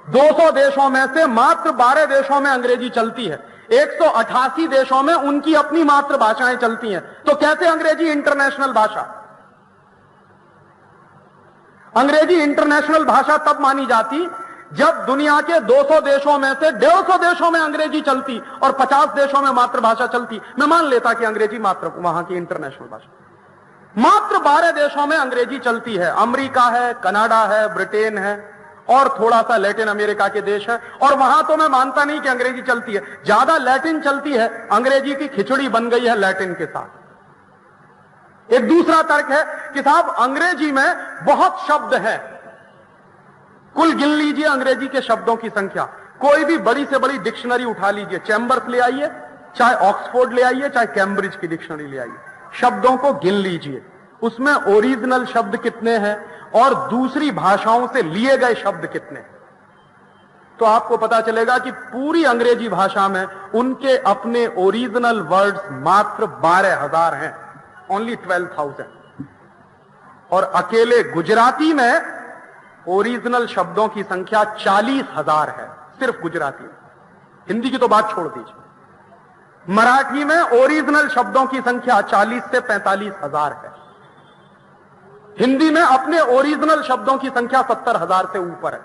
200 देशों में से मात्र 12 देशों में अंग्रेजी चलती है, 188 देशों में उनकी अपनी मातृभाषाएं चलती हैं। तो कैसे अंग्रेजी इंटरनेशनल भाषा? अंग्रेजी इंटरनेशनल भाषा तब मानी जाती जब दुनिया के 200 देशों में से 150 देशों में अंग्रेजी चलती और 50 देशों में मातृभाषा चलती। मैं मान लेता कि अंग्रेजी मात्र वहां की इंटरनेशनल भाषा। मात्र 12 देशों में अंग्रेजी चलती है, अमेरिका है, कनाडा है, ब्रिटेन है और थोड़ा सा लैटिन अमेरिका के देश है। और वहां तो मैं मानता नहीं कि अंग्रेजी चलती है, ज्यादा लैटिन चलती है, अंग्रेजी की खिचड़ी बन गई है लैटिन के साथ। एक दूसरा तर्क है कि साहब अंग्रेजी में बहुत शब्द हैं, कुल गिन लीजिए अंग्रेजी के शब्दों की संख्या, कोई भी बड़ी से बड़ी डिक्शनरी उठा लीजिए, चैम्बर्स ले आइए, चाहे ऑक्सफोर्ड ले आइए, चाहे कैम्ब्रिज की डिक्शनरी ले आइए, शब्दों को गिन लीजिए, उसमें ओरिजिनल शब्द कितने हैं और दूसरी भाषाओं से लिए गए शब्द कितने, तो आपको पता चलेगा कि पूरी अंग्रेजी भाषा में उनके अपने ओरिजिनल वर्ड्स मात्र 12,000 हैं, ओनली 12,000। और अकेले गुजराती में ओरिजिनल शब्दों की संख्या 40,000 है, सिर्फ गुजराती में। हिंदी की तो बात छोड़ दीजिए। मराठी में ओरिजिनल शब्दों की संख्या 40 से 45,000 है। हिंदी में अपने ओरिजिनल शब्दों की संख्या 70,000 से ऊपर है।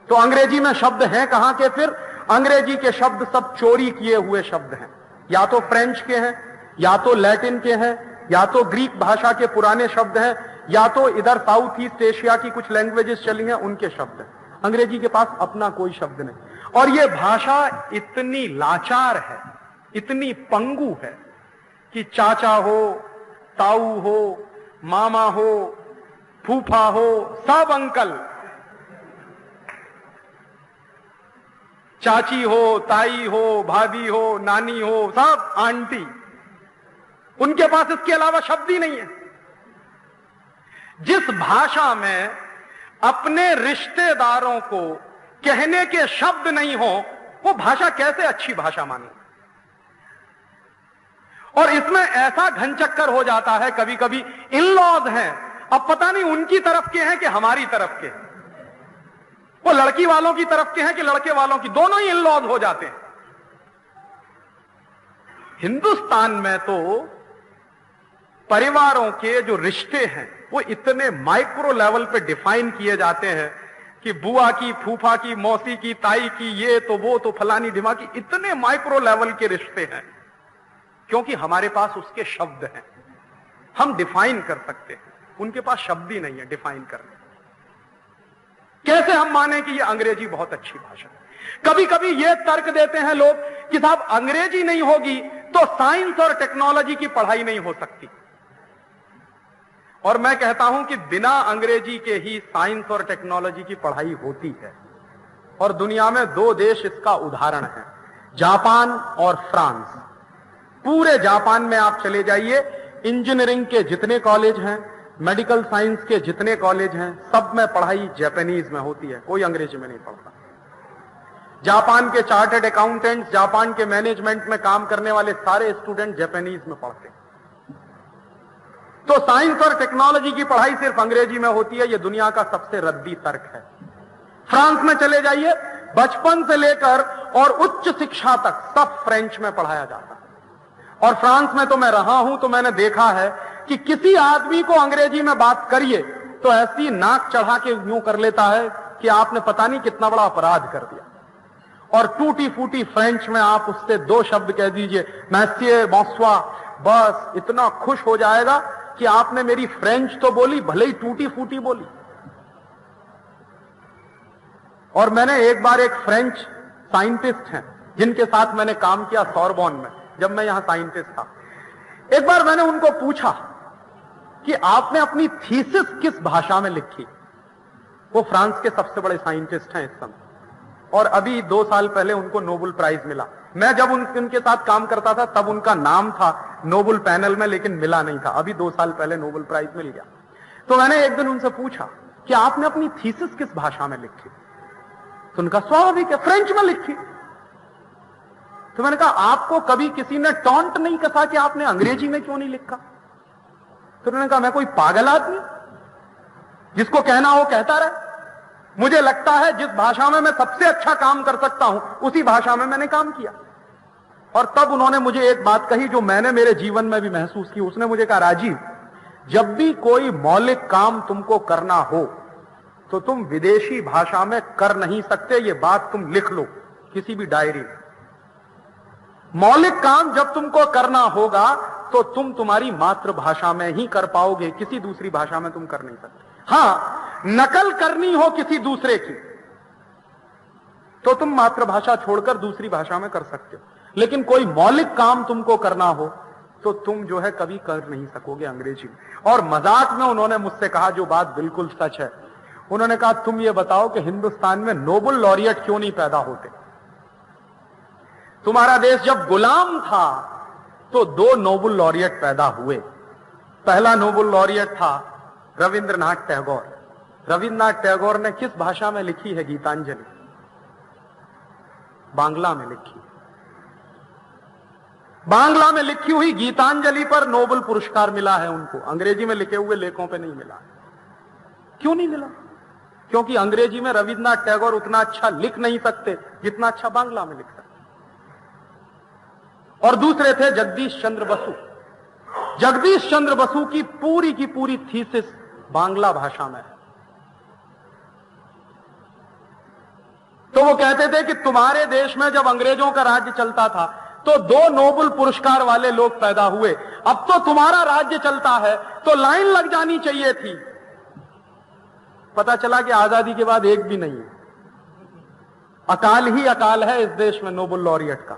तो अंग्रेजी में शब्द हैं कहां के? फिर अंग्रेजी के शब्द सब चोरी किए हुए शब्द हैं, या तो फ्रेंच के हैं, या तो लैटिन के हैं, या तो ग्रीक भाषा के पुराने शब्द हैं, या तो इधर साउथ ईस्ट एशिया की कुछ लैंग्वेजेस चली हैं उनके शब्द हैं। अंग्रेजी के पास अपना कोई शब्द नहीं। और यह भाषा इतनी लाचार है, इतनी पंगु है कि चाचा हो, ताऊ हो, मामा हो, फूफा हो, सब अंकल, चाची हो, ताई हो, भाभी हो, नानी हो, सब आंटी, उनके पास इसके अलावा शब्द ही नहीं है। जिस भाषा में अपने रिश्तेदारों को कहने के शब्द नहीं हो, वो भाषा कैसे अच्छी भाषा मानी? और इसमें ऐसा घनचक्कर हो जाता है, कभी कभी इन लॉज हैं, अब पता नहीं उनकी तरफ के हैं कि हमारी तरफ के हैं, वो लड़की वालों की तरफ के हैं कि लड़के वालों की, दोनों ही इन लॉज हो जाते हैं। हिंदुस्तान में तो परिवारों के जो रिश्ते हैं वो इतने माइक्रो लेवल पे डिफाइन किए जाते हैं कि बुआ की, फूफा की, मौसी की, ताई की, ये तो वो तो फलानी ढिमा की, इतने माइक्रो लेवल के रिश्ते हैं क्योंकि हमारे पास उसके शब्द हैं, हम डिफाइन कर सकते हैं। उनके पास शब्द ही नहीं है डिफाइन करने। कैसे हम माने कि ये अंग्रेजी बहुत अच्छी भाषा है? कभी कभी ये तर्क देते हैं लोग कि साहब अंग्रेजी नहीं होगी तो साइंस और टेक्नोलॉजी की पढ़ाई नहीं हो सकती। और मैं कहता हूं कि बिना अंग्रेजी के ही साइंस और टेक्नोलॉजी की पढ़ाई होती है। और दुनिया में 2 देश इसका उदाहरण है, जापान और फ्रांस। पूरे जापान में आप चले जाइए, इंजीनियरिंग के जितने कॉलेज हैं, मेडिकल साइंस के जितने कॉलेज हैं, सब में पढ़ाई जापानीज में होती है, कोई अंग्रेजी में नहीं पढ़ता। जापान के चार्टर्ड अकाउंटेंट्स, जापान के मैनेजमेंट में काम करने वाले सारे स्टूडेंट जापानीज में पढ़ते हैं। तो साइंस और टेक्नोलॉजी की पढ़ाई सिर्फ अंग्रेजी में होती है, यह दुनिया का सबसे रद्दी तर्क है। फ्रांस में चले जाइए, बचपन से लेकर और उच्च शिक्षा तक सब फ्रेंच में पढ़ाया जाता है। और फ्रांस में तो मैं रहा हूं, तो मैंने देखा है कि किसी आदमी को अंग्रेजी में बात करिए तो ऐसी नाक चढ़ा के यूं कर लेता है कि आपने पता नहीं कितना बड़ा अपराध कर दिया। और टूटी फूटी फ्रेंच में आप उससे 2 शब्द कह दीजिए, मैसिए, बॉन्सोir, बस इतना खुश हो जाएगा कि आपने मेरी फ्रेंच तो बोली, भले ही टूटी फूटी बोली। और मैंने एक बार एक फ्रेंच साइंटिस्ट हैं जिनके साथ मैंने काम किया सोरबोन में, जब मैं यहां साइंटिस्ट था। एक बार मैंने उनको पूछा कि आपने अपनी थीसिस किस भाषा में लिखी? वो फ्रांस के सबसे बड़े साइंटिस्ट हैं इस समय, और अभी 2 साल पहले उनको नोबेल प्राइज मिला। मैं जब उनके साथ काम करता था तब उनका नाम था नोबेल पैनल में, लेकिन मिला नहीं था। अभी 2 साल पहले नोबेल प्राइज मिल गया। तो मैंने एक दिन उनसे पूछा कि आपने अपनी थीसिस किस भाषा में लिखी? तो उनका स्वाभाविक है, फ्रेंच में लिखी। तो मैंने कहा आपको कभी किसी ने टॉन्ट नहीं कहा कि आपने अंग्रेजी में क्यों नहीं लिखा? तो उन्होंने कहा मैं कोई पागल आदमी जिसको कहना हो कहता रहे। मुझे लगता है जिस भाषा में मैं सबसे अच्छा काम कर सकता हूं उसी भाषा में मैंने काम किया। और तब उन्होंने मुझे एक बात कही जो मैंने मेरे जीवन में भी महसूस की। उसने मुझे कहा, राजीव, जब भी कोई मौलिक काम तुमको करना हो तो तुम विदेशी भाषा में कर नहीं सकते, ये बात तुम लिख लो किसी भी डायरी में। मौलिक काम जब तुमको करना होगा तो तुम तुम्हारी मातृभाषा में ही कर पाओगे, किसी दूसरी भाषा में तुम कर नहीं सकते। हां, नकल करनी हो किसी दूसरे की तो तुम मातृभाषा छोड़कर दूसरी भाषा में कर सकते हो, लेकिन कोई मौलिक काम तुमको करना हो तो तुम जो है कभी कर नहीं सकोगे अंग्रेजी में। और मजाक में उन्होंने मुझसे कहा जो बात बिल्कुल सच है, उन्होंने कहा, तुम ये बताओ कि हिंदुस्तान में नोबेल लॉरिएट क्यों नहीं पैदा होते? तुम्हारा देश जब गुलाम था तो 2 नोबेल लॉरिएट पैदा हुए। पहला नोबेल लॉरिएट था रविंद्रनाथ टैगोर। रविंद्रनाथ टैगोर ने किस भाषा में लिखी है गीतांजलि? बांग्ला में लिखी। बांग्ला में लिखी हुई गीतांजलि पर नोबेल पुरस्कार मिला है उनको, अंग्रेजी में लिखे हुए लेखों पे नहीं मिला। क्यों नहीं मिला? क्योंकि अंग्रेजी में रविंद्रनाथ टैगोर उतना अच्छा लिख नहीं सकते जितना अच्छा बांग्ला में लिख सकते। और दूसरे थे जगदीश चंद्र बसु। जगदीश चंद्र बसु की पूरी थीसिस बांग्ला भाषा में है। तो वो कहते थे कि तुम्हारे देश में जब अंग्रेजों का राज्य चलता था तो 2 नोबेल पुरस्कार वाले लोग पैदा हुए, अब तो तुम्हारा राज्य चलता है तो लाइन लग जानी चाहिए थी। पता चला कि आजादी के बाद एक भी नहीं है। अकाल ही अकाल है इस देश में नोबेल लॉरिएट का।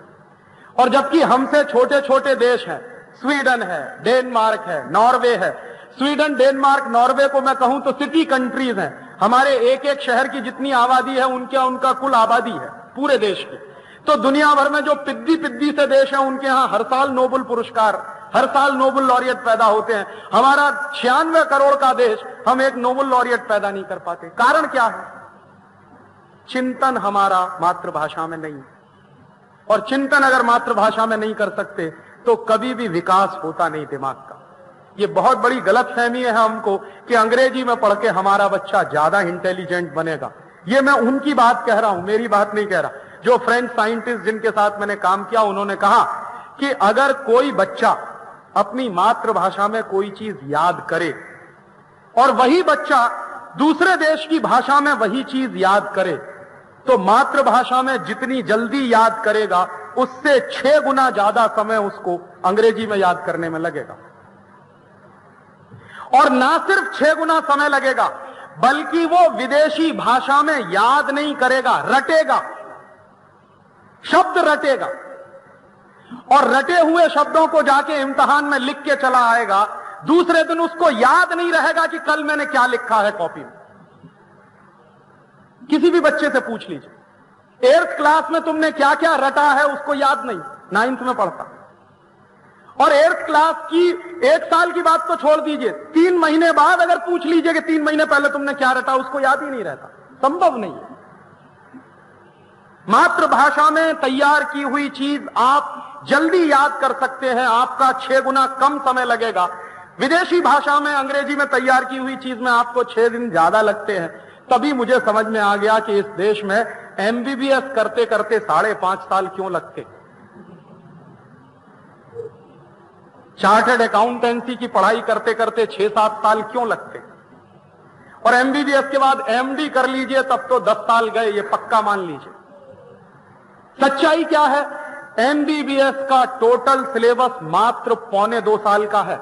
और जबकि हमसे छोटे छोटे देश हैं, स्वीडन है, डेनमार्क है, नॉर्वे है। स्वीडन, डेनमार्क, नॉर्वे को मैं कहूं तो सिटी कंट्रीज हैं। हमारे एक एक शहर की जितनी आबादी है उनका कुल आबादी है पूरे देश की। तो दुनिया भर में जो पिद्दी से देश हैं उनके यहां हर साल नोबेल पुरस्कार, हर साल नोबेल लॉरिएट पैदा होते हैं। हमारा 96 करोड़ का देश, हम एक नोबेल लॉरिएट पैदा नहीं कर पाते। कारण क्या है? चिंतन हमारा मातृभाषा में नहीं। और चिंतन अगर मातृभाषा में नहीं कर सकते तो कभी भी विकास होता नहीं दिमाग का। ये बहुत बड़ी गलतफहमी है हमको कि अंग्रेजी में पढ़ के हमारा बच्चा ज्यादा इंटेलिजेंट बनेगा। ये मैं उनकी बात कह रहा हूं, मेरी बात नहीं कह रहा। जो फ्रेंच साइंटिस्ट जिनके साथ मैंने काम किया उन्होंने कहा कि अगर कोई बच्चा अपनी मातृभाषा में कोई चीज याद करे और वही बच्चा दूसरे देश की भाषा में वही चीज याद करे तो मातृभाषा में जितनी जल्दी याद करेगा उससे 6 गुना ज्यादा समय उसको अंग्रेजी में याद करने में लगेगा। और ना सिर्फ 6 गुना समय लगेगा बल्कि वो विदेशी भाषा में याद नहीं करेगा, रटेगा, शब्द रटेगा। और रटे हुए शब्दों को जाके इम्तिहान में लिख के चला आएगा। दूसरे दिन उसको याद नहीं रहेगा कि कल मैंने क्या लिखा है कॉपी में। किसी भी बच्चे से पूछ लीजिए 8th क्लास में तुमने क्या क्या रटा है, उसको याद नहीं, 9th में पढ़ता। और 8th क्लास की 1 साल की बात तो छोड़ दीजिए, 3 महीने बाद अगर पूछ लीजिए कि 3 महीने पहले तुमने क्या रटा, उसको याद ही नहीं रहता। संभव नहीं है। मातृभाषा में तैयार की हुई चीज आप जल्दी याद कर सकते हैं, आपका 6 गुना कम समय लगेगा। विदेशी भाषा में, अंग्रेजी में तैयार की हुई चीज में आपको 6 दिन ज्यादा लगते हैं। तभी मुझे समझ में आ गया कि इस देश में MBBS करते करते 5.5 साल क्यों लगते। चार्टर्ड अकाउंटेंसी की पढ़ाई करते करते 6-7 साल क्यों लगते। और MBBS के बाद MD कर लीजिए तब तो 10 साल गए, ये पक्का मान लीजिए। सच्चाई क्या है? MBBS का टोटल सिलेबस मात्र 2.25 साल का है।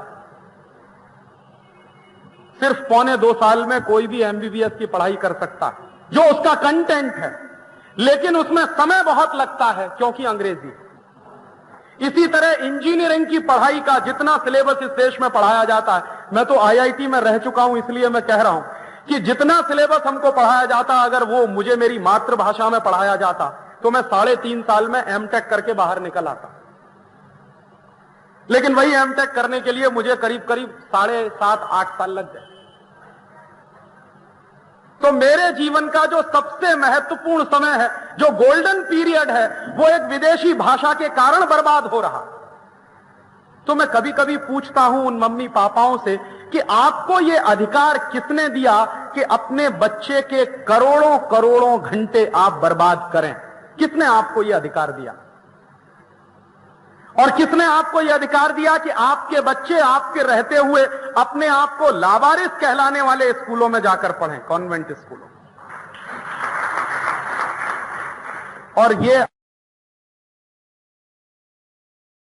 सिर्फ 2.25 साल में कोई भी MBBS की पढ़ाई कर सकता है, जो उसका कंटेंट है। लेकिन उसमें समय बहुत लगता है क्योंकि अंग्रेजी। इसी तरह इंजीनियरिंग की पढ़ाई का जितना सिलेबस इस देश में पढ़ाया जाता है, मैं तो IIT में रह चुका हूं इसलिए मैं कह रहा हूं कि जितना सिलेबस हमको पढ़ाया जाता, अगर वो मुझे मेरी मातृभाषा में पढ़ाया जाता तो मैं 3.5 साल में MTech करके बाहर निकल आता। लेकिन वही MTech करने के लिए मुझे करीब 7.5-8 साल लग गए। तो मेरे जीवन का जो सबसे महत्वपूर्ण समय है, जो गोल्डन पीरियड है, वो एक विदेशी भाषा के कारण बर्बाद हो रहा। तो मैं कभी कभी पूछता हूं उन मम्मी पापाओं से कि आपको ये अधिकार किसने दिया कि अपने बच्चे के करोड़ों करोड़ों घंटे आप बर्बाद करें? किसने आपको ये अधिकार दिया? और किसने आपको यह अधिकार दिया कि आपके बच्चे आपके रहते हुए अपने आप को लावारिस कहलाने वाले स्कूलों में जाकर पढ़ें, कॉन्वेंट स्कूलों? और ये